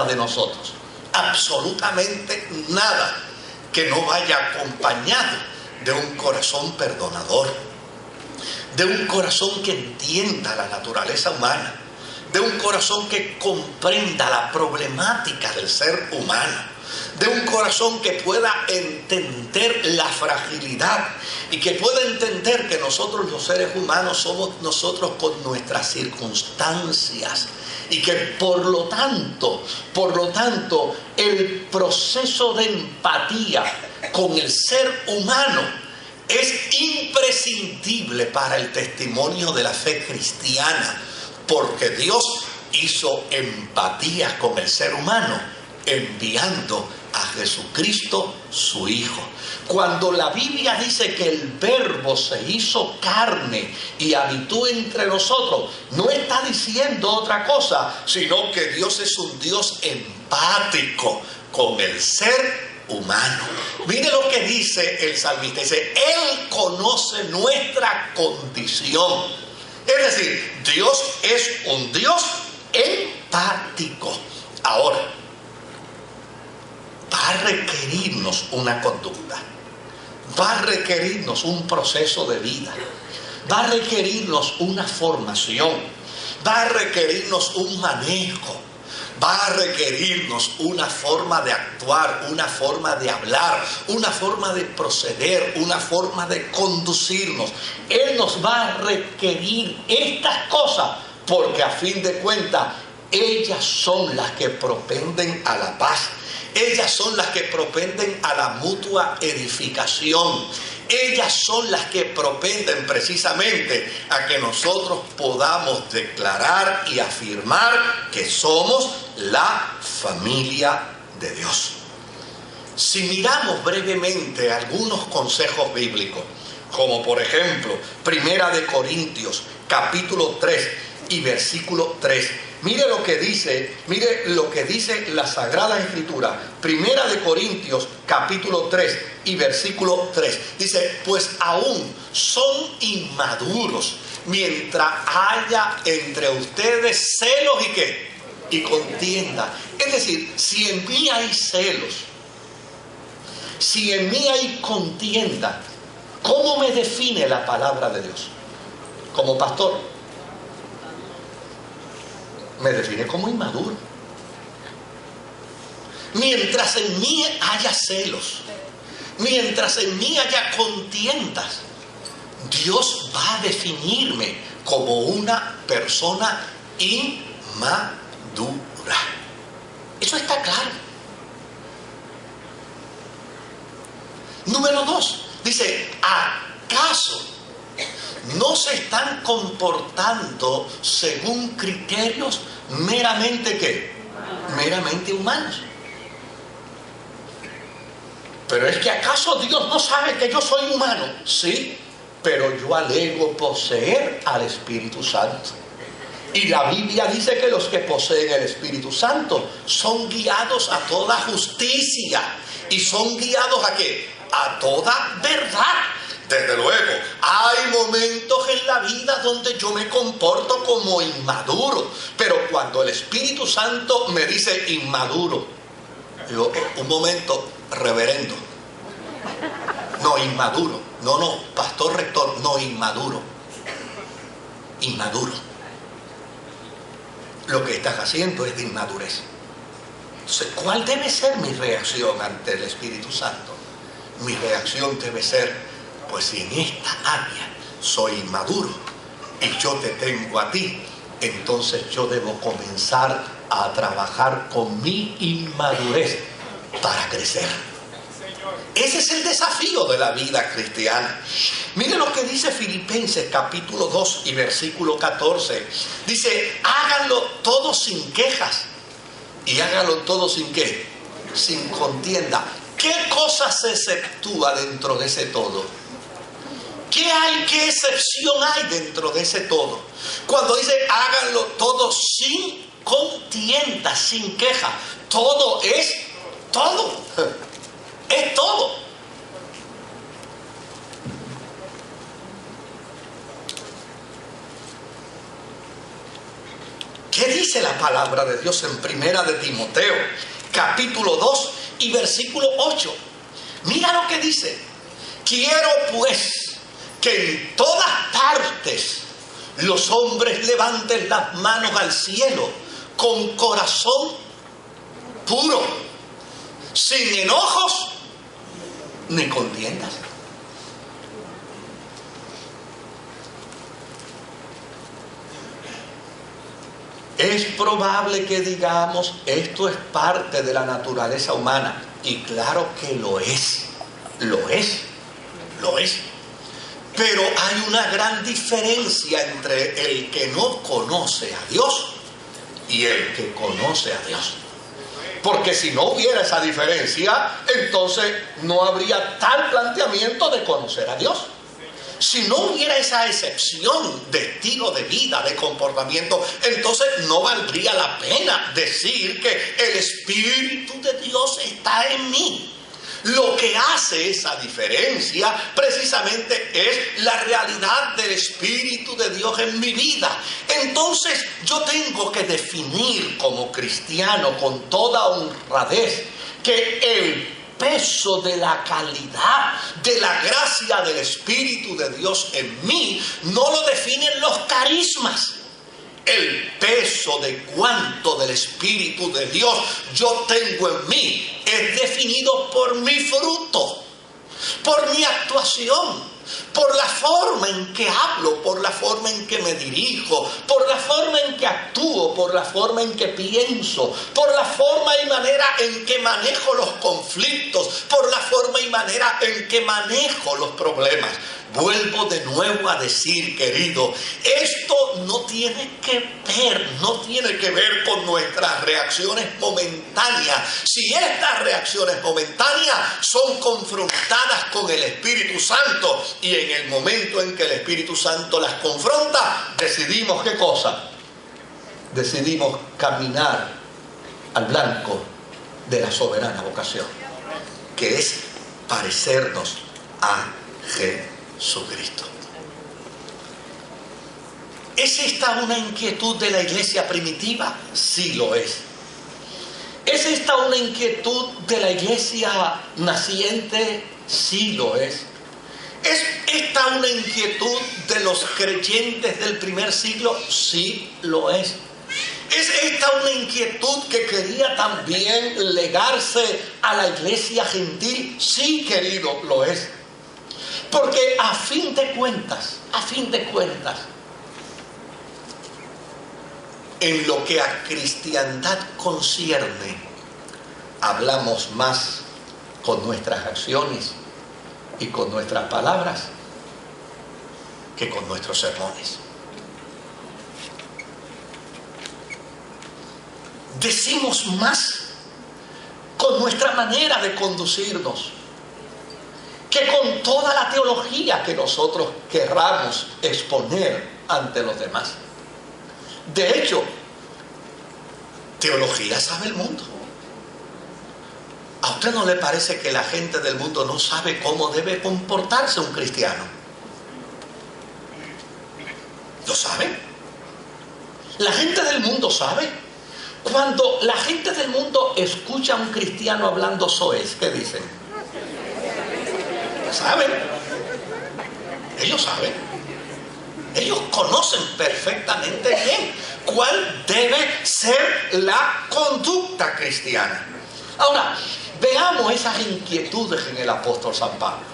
falta de nosotros. Absolutamente nada que no vaya acompañado de un corazón perdonador, de un corazón que entienda la naturaleza humana, de un corazón que comprenda la problemática del ser humano, de un corazón que pueda entender la fragilidad y que pueda entender que nosotros los seres humanos somos nosotros con nuestras circunstancias y que por lo tanto, el proceso de empatía con el ser humano es imprescindible para el testimonio de la fe cristiana, porque Dios hizo empatía con el ser humano enviando a Jesucristo su Hijo. Cuando la Biblia dice que el Verbo se hizo carne y habitó entre nosotros, no está diciendo otra cosa, sino que Dios es un Dios empático con el ser humano. Mire lo que dice el salmista, dice: Él conoce nuestra condición. Es decir, Dios es un Dios empático. Ahora, va a requerirnos una conducta, va a requerirnos un proceso de vida, va a requerirnos una formación, va a requerirnos un manejo, va a requerirnos una forma de actuar, una forma de hablar, una forma de proceder, una forma de conducirnos. Él nos va a requerir estas cosas porque a fin de cuentas ellas son las que propenden a la paz. Ellas son las que propenden a la mutua edificación. Ellas son las que propenden precisamente a que nosotros podamos declarar y afirmar que somos la familia de Dios. Si miramos brevemente algunos consejos bíblicos, como por ejemplo, Primera de Corintios, capítulo 3 y versículo 3. Mire lo que dice la Sagrada Escritura. Primera de Corintios, capítulo 3 y versículo 3. Dice: pues aún son inmaduros, mientras haya entre ustedes celos y ¿qué? Y contienda. Es decir, si en mí hay celos, si en mí hay contienda, ¿cómo me define la palabra de Dios? Como pastor, me define como inmaduro. Mientras en mí haya celos, mientras en mí haya contiendas, Dios va a definirme como una persona inmadura. Eso está claro. Número 2, dice: ¿acaso no se están comportando según criterios meramente ¿qué? Meramente humanos? Pero es que ¿acaso Dios no sabe que yo soy humano? Sí, pero yo alego poseer al Espíritu Santo. Y la Biblia dice que los que poseen el Espíritu Santo son guiados a toda justicia. ¿Y son guiados a qué? A toda verdad. Desde luego, hay momentos en la vida donde yo me comporto como inmaduro, pero cuando el Espíritu Santo me dice inmaduro, yo, un momento, reverendo, no, inmaduro, no, pastor rector, no, inmaduro, lo que estás haciendo es de inmadurez. Entonces, ¿cuál debe ser mi reacción ante el Espíritu Santo? Mi reacción debe ser: pues si en esta área soy inmaduro y yo te tengo a ti, entonces yo debo comenzar a trabajar con mi inmadurez para crecer. Ese es el desafío de la vida cristiana. Mire lo que dice Filipenses capítulo 2 y versículo 14. Dice: háganlo todo sin quejas y háganlo todo sin ¿qué? Sin contienda. ¿Qué cosa se exceptúa dentro de ese todo? ¿Qué excepción hay dentro de ese todo? Cuando dice háganlo todo sin contienda, sin queja. Todo es todo. Es todo. ¿Qué dice dice la palabra de Dios en Primera de Timoteo, capítulo 2 y versículo 8. Mira lo que dice: quiero pues que en todas partes los hombres levanten las manos al cielo con corazón puro, sin enojos ni contiendas. Es probable que digamos, esto es parte de la naturaleza humana. Y claro que lo es. Pero hay una gran diferencia entre el que no conoce a Dios y el que conoce a Dios. Porque si no hubiera esa diferencia, entonces no habría tal planteamiento de conocer a Dios. Si no hubiera esa excepción de estilo de vida, de comportamiento, entonces no valdría la pena decir que el Espíritu de Dios está en mí. Lo que hace esa diferencia precisamente es la realidad del Espíritu de Dios en mi vida. Entonces yo tengo que definir como cristiano con toda honradez que el peso de la calidad, de la gracia del Espíritu de Dios en mí, no lo definen los carismas. El peso de cuánto del Espíritu de Dios yo tengo en mí es definido por mi fruto, por mi actuación, por la forma en que hablo, por la forma en que me dirijo, por la forma en que actúo, por la forma en que pienso, por la forma y manera en que manejo los conflictos, por la forma y manera en que manejo los problemas. Vuelvo de nuevo a decir, querido, esto no tiene que ver con nuestras reacciones momentáneas. Si estas reacciones momentáneas son confrontadas con el Espíritu Santo y en el momento en que el Espíritu Santo las confronta, decidimos ¿qué cosa? Decidimos caminar al blanco de la soberana vocación, que es parecernos a Jesucristo. ¿Es esta una inquietud de la iglesia primitiva? Sí lo es. ¿Es esta una inquietud de la iglesia naciente? Sí lo es. ¿Es esta una inquietud de los creyentes del primer siglo? Sí lo es. ¿Es esta una inquietud que quería también legarse a la iglesia gentil? Sí, querido, lo es. Porque a fin de cuentas, en lo que a cristiandad concierne, hablamos más con nuestras acciones y con nuestras palabras que con nuestros sermones. Decimos más con nuestra manera de conducirnos que con toda la teología que nosotros querramos exponer ante los demás. De hecho, teología sabe el mundo. ¿A usted no le parece que la gente del mundo no sabe cómo debe comportarse un cristiano? ¿Lo saben? La gente del mundo sabe. Cuando la gente del mundo escucha a un cristiano hablando soez, ¿qué dicen? ¿Saben? Ellos saben. Ellos conocen perfectamente bien cuál debe ser la conducta cristiana. Ahora, veamos esas inquietudes en el apóstol San Pablo.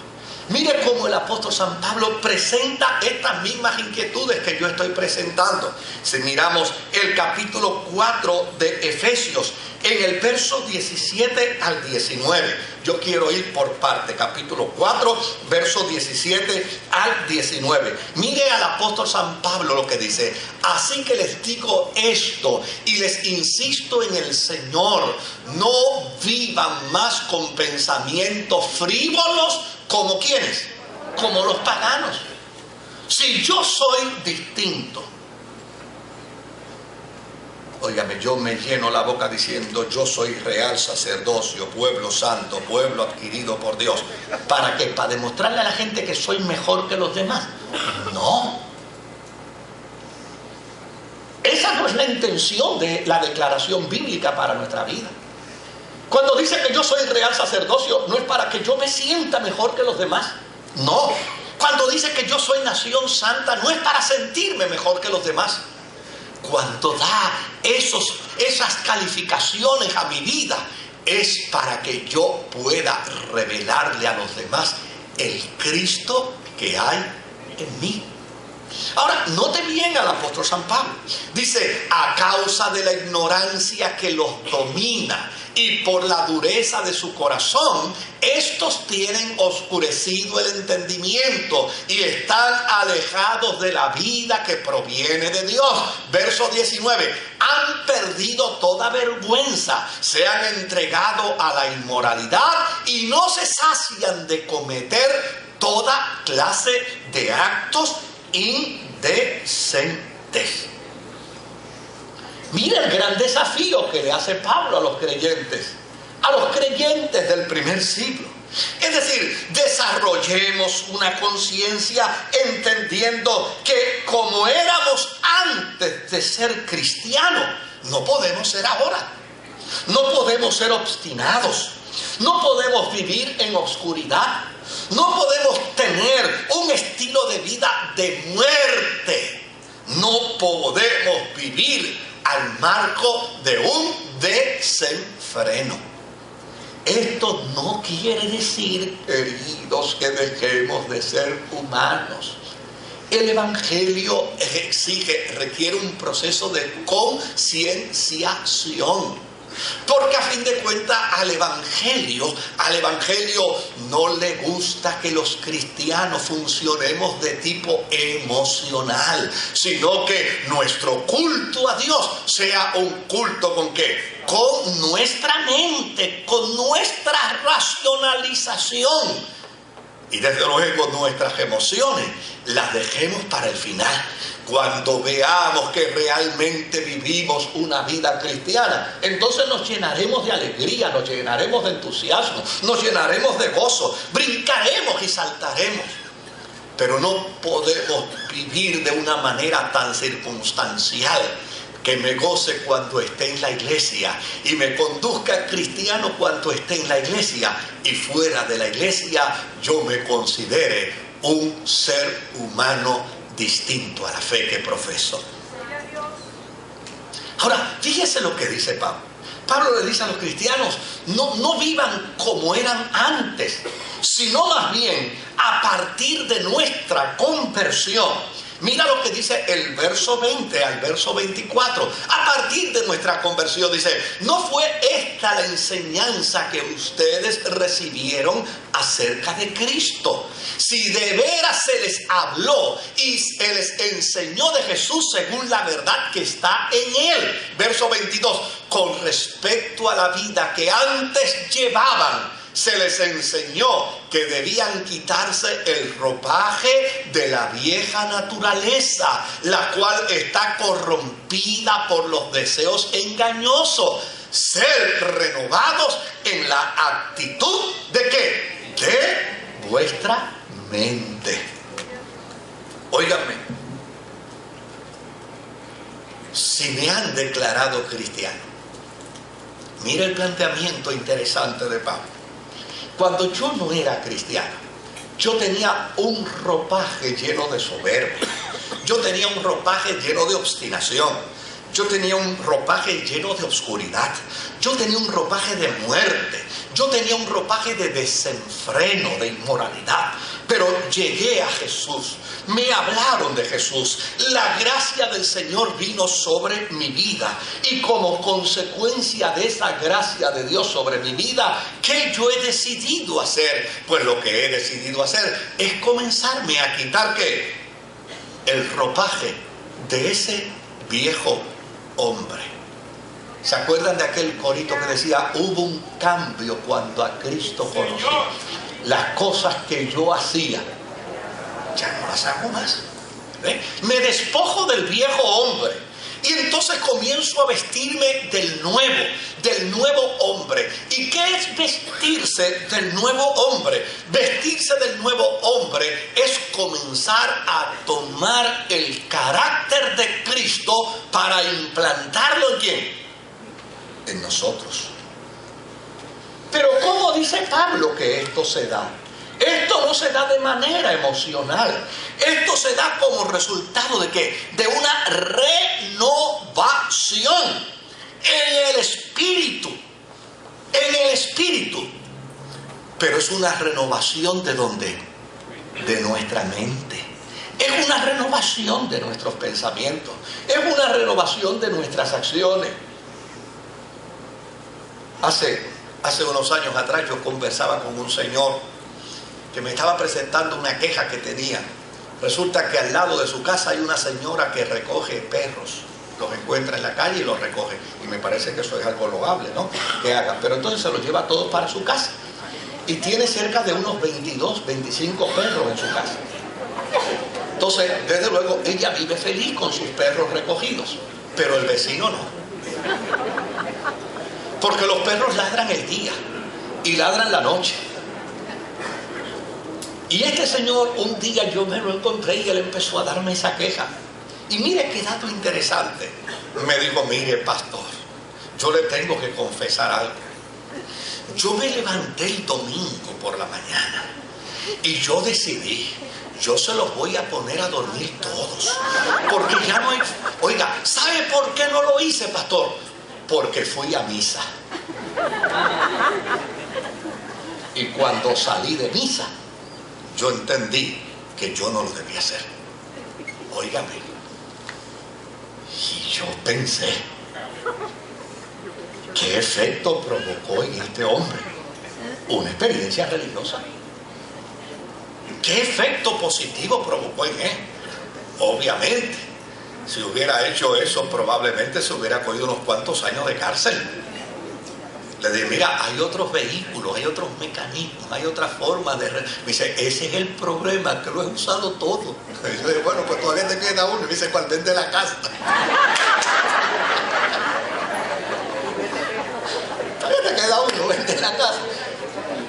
Mire cómo el apóstol San Pablo presenta estas mismas inquietudes que yo estoy presentando. Si miramos el capítulo 4 de Efesios, en el verso 17 al 19. Yo quiero ir por parte. Capítulo 4, verso 17 al 19. Mire al apóstol San Pablo lo que dice. Así que les digo esto y les insisto en el Señor. No vivan más con pensamientos frívolos como ¿quiénes? Como los paganos. Si yo soy distinto, óigame, yo me lleno la boca diciendo yo soy real sacerdocio, pueblo santo, pueblo adquirido por Dios. ¿Para qué? ¿Para demostrarle a la gente que soy mejor que los demás? No. Esa no es la intención de la declaración bíblica para nuestra vida. Cuando dice que yo soy real sacerdocio, no es para que yo me sienta mejor que los demás. No. Cuando dice que yo soy nación santa, no es para sentirme mejor que los demás. Cuando da esas calificaciones a mi vida, es para que yo pueda revelarle a los demás el Cristo que hay en mí. Ahora, note bien al apóstol San Pablo. Dice, a causa de la ignorancia que los domina y por la dureza de su corazón, estos tienen oscurecido el entendimiento y están alejados de la vida que proviene de Dios. Verso 19, han perdido toda vergüenza, se han entregado a la inmoralidad y no se sacian de cometer toda clase de actos indecentes. Mira el gran desafío que le hace Pablo a los creyentes del primer siglo. Es decir, desarrollemos una conciencia entendiendo que como éramos antes de ser cristianos, no podemos ser ahora. No podemos ser obstinados. No podemos vivir en oscuridad. No podemos tener un estilo de vida de muerte. No podemos vivir al marco de un desenfreno. Esto no quiere decir, queridos, que dejemos de ser humanos. El Evangelio requiere un proceso de concienciación. Porque a fin de cuentas al Evangelio no le gusta que los cristianos funcionemos de tipo emocional, sino que nuestro culto a Dios sea un culto ¿con qué? Con nuestra mente, con nuestra racionalización. Y desde luego nuestras emociones las dejemos para el final. Cuando veamos que realmente vivimos una vida cristiana, entonces nos llenaremos de alegría, nos llenaremos de entusiasmo, nos llenaremos de gozo, brincaremos y saltaremos. Pero no podemos vivir de una manera tan circunstancial, que me goce cuando esté en la iglesia y me conduzca cristiano cuando esté en la iglesia, y fuera de la iglesia yo me considere un ser humano distinto a la fe que profeso. Ahora, fíjese lo que dice Pablo. Pablo le dice a los cristianos, no vivan como eran antes, sino más bien a partir de nuestra conversión. Mira lo que dice el verso 20 al verso 24. A partir de nuestra conversión dice, ¿no fue esta la enseñanza que ustedes recibieron acerca de Cristo? Si de veras se les habló y se les enseñó de Jesús según la verdad que está en Él. Verso 22, con respecto a la vida que antes llevaban, se les enseñó que debían quitarse el ropaje de la vieja naturaleza, la cual está corrompida por los deseos engañosos. Ser renovados en la actitud ¿de qué? De vuestra mente. Óiganme, si me han declarado cristiano, mira el planteamiento interesante de Pablo. Cuando yo no era cristiano, yo tenía un ropaje lleno de soberbia, yo tenía un ropaje lleno de obstinación, yo tenía un ropaje lleno de oscuridad, yo tenía un ropaje de muerte, yo tenía un ropaje de desenfreno, de inmoralidad. Pero llegué a Jesús, me hablaron de Jesús, la gracia del Señor vino sobre mi vida, y como consecuencia de esa gracia de Dios sobre mi vida, ¿qué yo he decidido hacer? Pues lo que he decidido hacer es comenzarme a quitar ¿qué? El ropaje de ese viejo hombre. ¿Se acuerdan de aquel corito que decía, hubo un cambio cuando a Cristo conocí? Las cosas que yo hacía, ya no las hago más. ¿Ve? Me despojo del viejo hombre Y entonces comienzo a vestirme del nuevo hombre. ¿Y qué es vestirse del nuevo hombre? Vestirse del nuevo hombre es comenzar a tomar el carácter de Cristo para implantarlo ¿en quién? En nosotros. Pero ¿cómo dice Pablo que esto se da? Esto no se da de manera emocional. Esto se da como resultado de ¿qué? De una renovación en el espíritu. En el espíritu. Pero es una renovación ¿de dónde? De nuestra mente. Es una renovación de nuestros pensamientos. Es una renovación de nuestras acciones. Hace unos años atrás yo conversaba con un señor que me estaba presentando una queja que tenía. Resulta que al lado de su casa hay una señora que recoge perros. Los encuentra en la calle y los recoge. Y me parece que eso es algo loable, ¿no? Que haga. Pero entonces se los lleva todos para su casa. Y tiene cerca de unos 22, 25 perros en su casa. Entonces, desde luego, ella vive feliz con sus perros recogidos. Pero el vecino no. Porque los perros ladran el día y ladran la noche. Y este señor, un día yo me lo encontré y él empezó a darme esa queja. Y mire qué dato interesante. Me dijo, mire pastor, yo le tengo que confesar algo. Yo me levanté el domingo por la mañana y yo decidí, yo se los voy a poner a dormir todos. Porque ya no hay... Oiga, ¿sabe por qué no lo hice, pastor? Porque fui a misa. Y cuando salí de misa, yo entendí que yo no lo debía hacer. Óigame. Y yo pensé, ¿qué efecto provocó en este hombre una experiencia religiosa? ¿Qué efecto positivo provocó en él? Obviamente, si hubiera hecho eso, probablemente se hubiera cogido unos cuantos años de cárcel. Le dije, mira, hay otros vehículos, hay otros mecanismos, hay otras formas de... Me dice, ese es el problema, que lo he usado todo. Y yo dije, bueno, pues todavía te queda uno. Y me dice, ¿cuál? Vende la casa. Todavía te queda uno, vende la casa.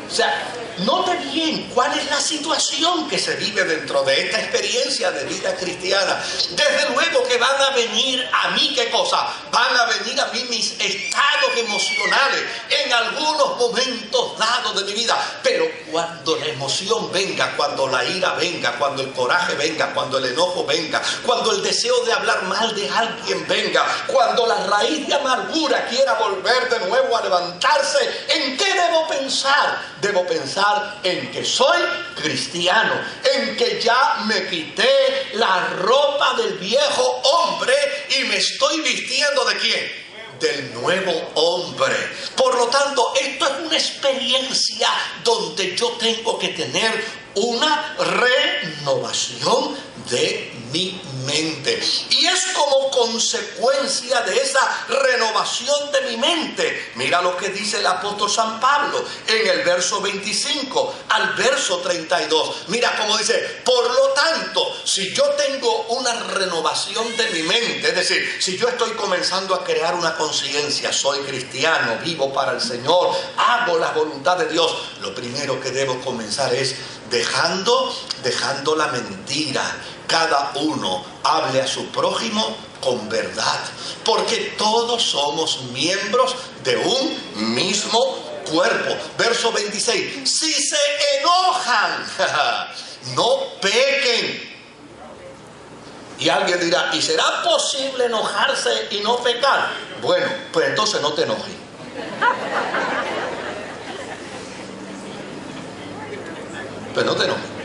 O sea, note bien cuál es la situación que se vive dentro de esta experiencia de vida cristiana. Desde luego que van a venir a mí, ¿qué cosa? Van a venir a mí mis estados emocionales en algunos momentos dados de mi vida. Pero cuando la emoción venga, cuando la ira venga, cuando el coraje venga, cuando el enojo venga, cuando el deseo de hablar mal de alguien venga, cuando la raíz de amargura quiera volver de nuevo a levantarse, ¿en qué debo pensar? Debo pensar en que soy cristiano, en que ya me quité la ropa del viejo hombre y me estoy vistiendo ¿de quién? Del nuevo hombre. Por lo tanto, esto es una experiencia donde yo tengo que tener una renovación de mi mente. Y es como consecuencia de esa renovación de mi mente. Mira lo que dice el apóstol San Pablo en el verso 25 al verso 32. Mira cómo dice, por lo tanto, si yo tengo una renovación de mi mente, es decir, si yo estoy comenzando a crear una conciencia, soy cristiano, vivo para el Señor, hago la voluntad de Dios, lo primero que debo comenzar es dejando la mentira. Cada uno hable a su prójimo con verdad, porque todos somos miembros de un mismo cuerpo. Verso 26, si se enojan, no pequen. Y alguien dirá, ¿y será posible enojarse y no pecar? Bueno, pues entonces no te enojes. Pues no te enojes.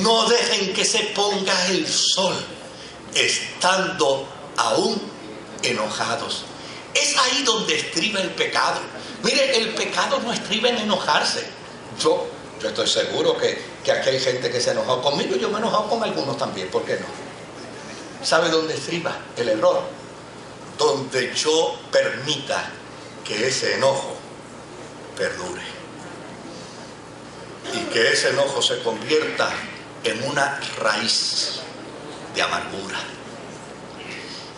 No dejen que se ponga el sol estando aún enojados. Es ahí donde estriba el pecado. Mire, el pecado no estriba en enojarse. Yo estoy seguro que aquí hay gente que se ha enojado conmigo y yo me he enojado con algunos también. ¿Por qué no? ¿Sabe dónde estriba el error? Donde yo permita que ese enojo perdure. Y que ese enojo se convierta en una raíz de amargura.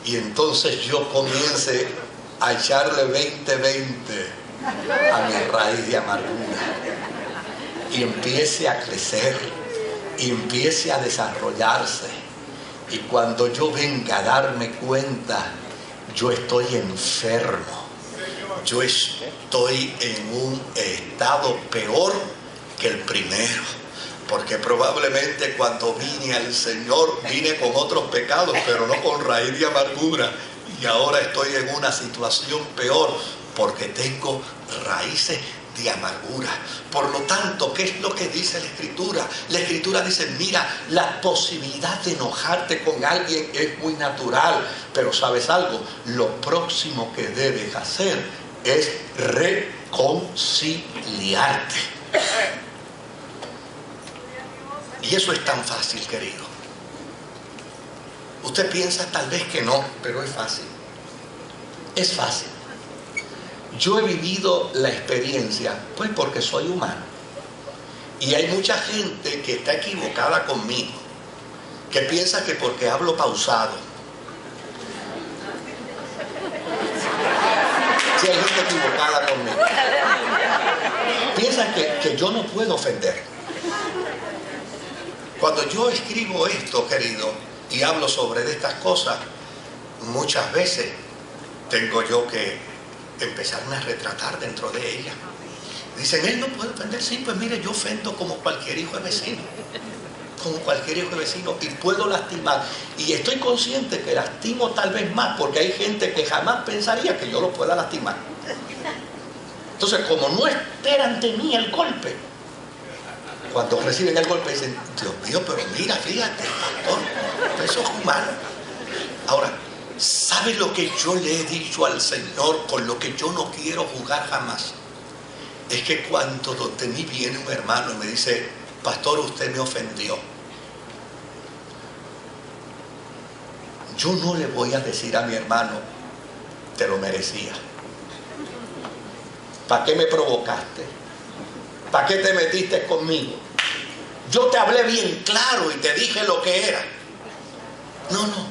Y entonces yo comience a echarle 20-20 a mi raíz de amargura. Y empiece a crecer. Y empiece a desarrollarse. Y cuando yo venga a darme cuenta, yo estoy enfermo. Yo estoy en un estado peor que el primero. Porque probablemente cuando vine al Señor, vine con otros pecados, pero no con raíz de amargura. Y ahora estoy en una situación peor, porque tengo raíces de amargura. Por lo tanto, ¿qué es lo que dice la Escritura? La Escritura dice, mira, la posibilidad de enojarte con alguien es muy natural. Pero ¿sabes algo? Lo próximo que debes hacer es reconciliarte. Y eso es tan fácil, querido. Usted piensa tal vez que no, pero es fácil. Es fácil. Yo he vivido la experiencia, pues porque soy humano. Y hay mucha gente que está equivocada conmigo, que piensa que porque hablo pausado. Sí, hay gente equivocada conmigo. Piensan que yo no puedo ofender. Cuando yo escribo esto, querido, y hablo sobre estas cosas, muchas veces tengo yo que empezarme a retratar dentro de ella. Dicen, él no puede ofender. Sí, pues mire, yo ofendo como cualquier hijo de vecino. Como cualquier hijo de vecino. Y puedo lastimar. Y estoy consciente que lastimo tal vez más, porque hay gente que jamás pensaría que yo lo pueda lastimar. Entonces, como no esperan de mí el golpe, cuando reciben el golpe dicen, Dios mío, pero mira, fíjate, pastor, eso es humano. Ahora, ¿sabe lo que yo le he dicho al Señor, con lo que yo no quiero jugar jamás? Es que cuando de mí viene un hermano y me dice, pastor, usted me ofendió, yo no le voy a decir a mi hermano, te lo merecía. ¿Para qué me provocaste? ¿Para qué te metiste conmigo? Yo te hablé bien claro y te dije lo que era. No, no.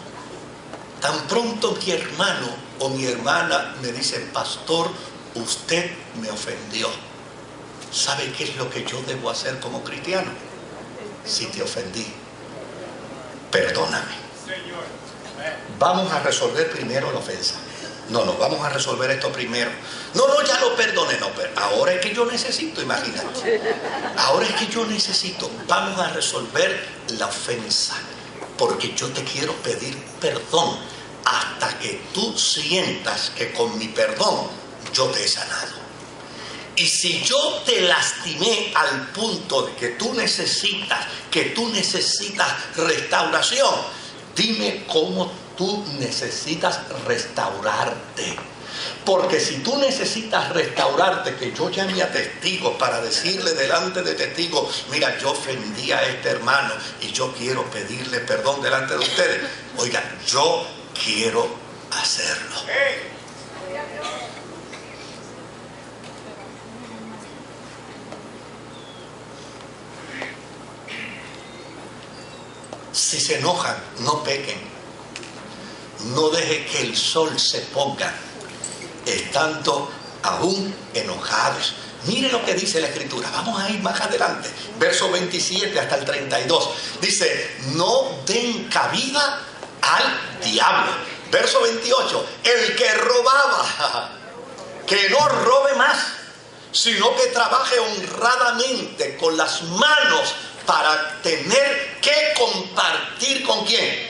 Tan pronto mi hermano o mi hermana me dice, pastor, usted me ofendió. ¿Sabe qué es lo que yo debo hacer como cristiano? Si te ofendí, perdóname. Vamos a resolver primero la ofensa. No, vamos a resolver esto primero. No, ya lo perdoné. No, pero ahora es que yo necesito, imagínate. Ahora es que yo necesito. Vamos a resolver la ofensa. Porque yo te quiero pedir perdón hasta que tú sientas que con mi perdón yo te he sanado. Y si yo te lastimé al punto de que tú necesitas restauración, dime cómo tú necesitas restaurarte. Porque si tú necesitas restaurarte, que yo llame a testigos para decirle delante de testigos, mira, yo ofendí a este hermano y yo quiero pedirle perdón delante de ustedes. Oiga, yo quiero hacerlo. Si se enojan, no pequen. No deje que el sol se ponga estando aún enojados. Mire lo que dice la Escritura. Vamos a ir más adelante. Verso 27 hasta el 32. Dice, no den cabida al diablo. Verso 28. El que robaba, que no robe más, sino que trabaje honradamente con las manos para tener que compartir ¿con quién?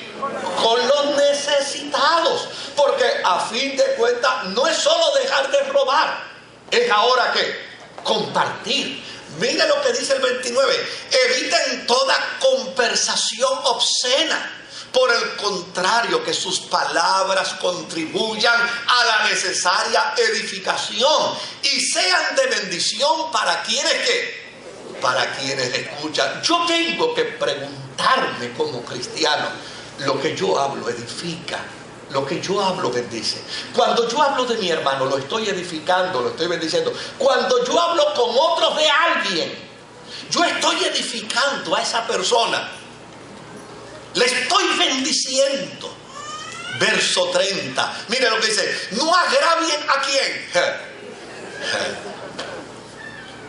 Con los necesitados. Porque a fin de cuentas no es solo dejar de robar, es ahora que compartir. Mira lo que dice el 29. Eviten toda conversación obscena. Por el contrario, que sus palabras contribuyan a la necesaria edificación y sean de bendición para quienes para quienes escuchan. Yo tengo que preguntarme como cristiano, lo que yo hablo edifica, lo que yo hablo bendice. Cuando yo hablo de mi hermano, lo estoy edificando, lo estoy bendiciendo. Cuando yo hablo con otros de alguien, yo estoy edificando a esa persona. Le estoy bendiciendo. Verso 30. Mire lo que dice. No agravien a quién.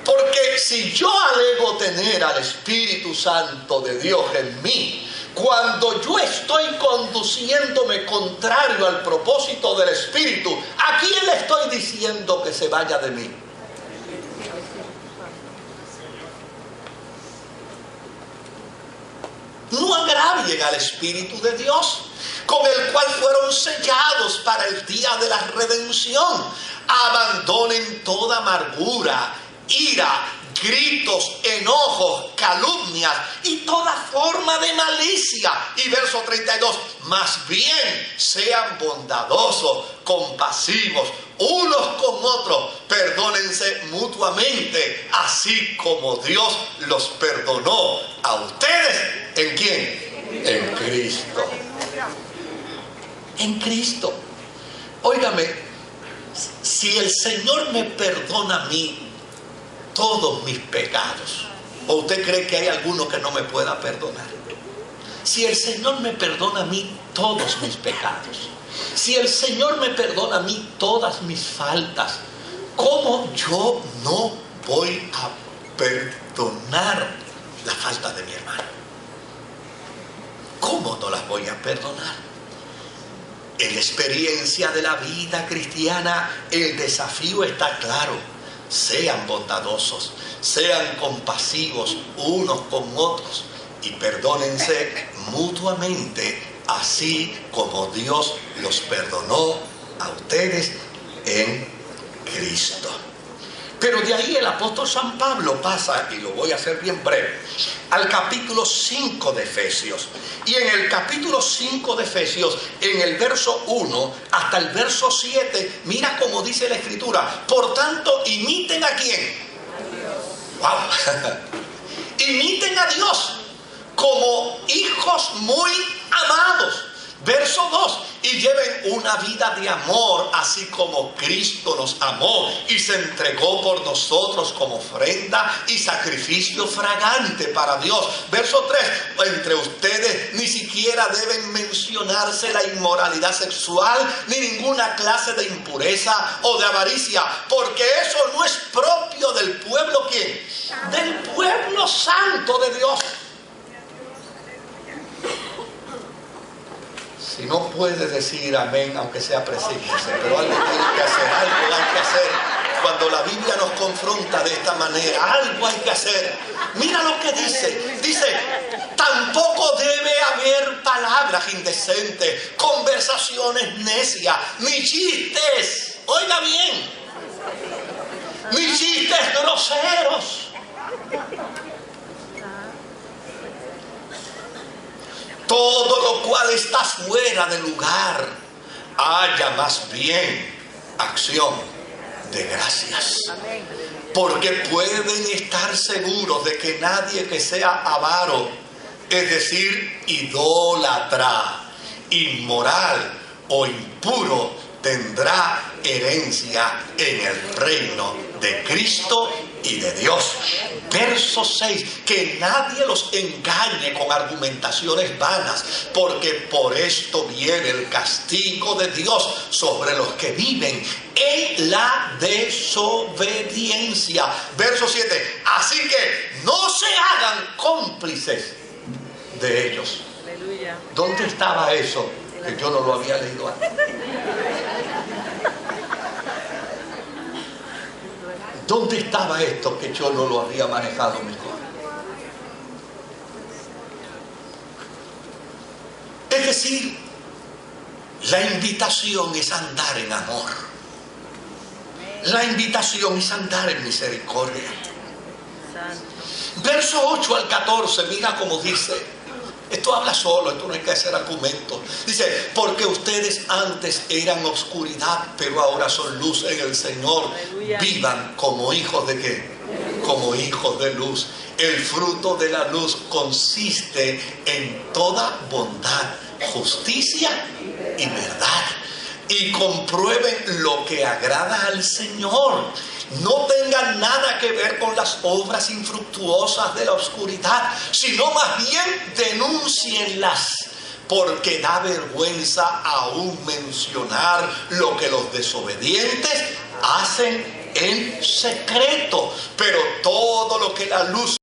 Porque si yo alego tener al Espíritu Santo de Dios en mí, cuando yo estoy conduciéndome contrario al propósito del Espíritu, ¿a quién le estoy diciendo que se vaya de mí? No agravien al Espíritu de Dios, con el cual fueron sellados para el día de la redención. Abandonen toda amargura, ira, gritos, enojos, calumnias y toda forma de malicia. Y verso 32, más bien sean bondadosos, compasivos, unos con otros, perdónense mutuamente, así como Dios los perdonó a ustedes. ¿En quién? En Cristo. En Cristo. Óigame, si el Señor me perdona a mí todos mis pecados, ¿o usted cree que hay alguno que no me pueda perdonar? Si el Señor me perdona a mí todos mis pecados, si el Señor me perdona a mí todas mis faltas, ¿cómo yo no voy a perdonar la falta de mi hermano? ¿Cómo no las voy a perdonar? En la experiencia de la vida cristiana, el desafío está claro. Sean bondadosos, sean compasivos unos con otros y perdónense mutuamente, así como Dios los perdonó a ustedes en Cristo. Pero de ahí el apóstol San Pablo pasa, y lo voy a hacer bien breve, al capítulo 5 de Efesios. Y en el capítulo 5 de Efesios, en el verso 1 hasta el verso 7, mira cómo dice la Escritura. Por tanto, imiten a ¿quién? ¡Wow! Imiten a Dios como hijos muy amados. Verso 2, y lleven una vida de amor, así como Cristo nos amó y se entregó por nosotros como ofrenda y sacrificio fragante para Dios. Verso 3, entre ustedes ni siquiera deben mencionarse la inmoralidad sexual, ni ninguna clase de impureza o de avaricia, porque eso no es propio del pueblo, ¿quién? Del pueblo santo de Dios. Si no puede decir amén, aunque sea presígnese, pero algo tiene que hacer, algo hay que hacer. Cuando la Biblia nos confronta de esta manera, algo hay que hacer. Mira lo que dice. Dice, tampoco debe haber palabras indecentes, conversaciones necias, ni chistes. Oiga bien, ni chistes groseros. Todo lo cual está fuera de lugar, haya más bien acción de gracias. Porque pueden estar seguros de que nadie que sea avaro, es decir, idólatra, inmoral o impuro, tendrá herencia en el reino de Cristo y de Dios. Verso 6, que nadie los engañe con argumentaciones vanas, porque por esto viene el castigo de Dios sobre los que viven en la desobediencia. Verso 7, así que no se hagan cómplices de ellos. Aleluya. ¿Dónde estaba eso? Que yo no lo había leído antes. ¿Dónde estaba esto que yo no lo había manejado mejor? Es decir, la invitación es andar en amor. La invitación es andar en misericordia. Verso 8 al 14, mira cómo dice. Esto habla solo, esto no hay que hacer argumentos. Dice, porque ustedes antes eran oscuridad, pero ahora son luz en el Señor. Aleluya. Vivan como hijos de ¿qué? Como hijos de luz. El fruto de la luz consiste en toda bondad, justicia y verdad. y comprueben lo que agrada al Señor. No tengan nada que ver con las obras infructuosas de la oscuridad, sino más bien denúncienlas, porque da vergüenza aún mencionar lo que los desobedientes hacen en secreto. Pero todo lo que la luz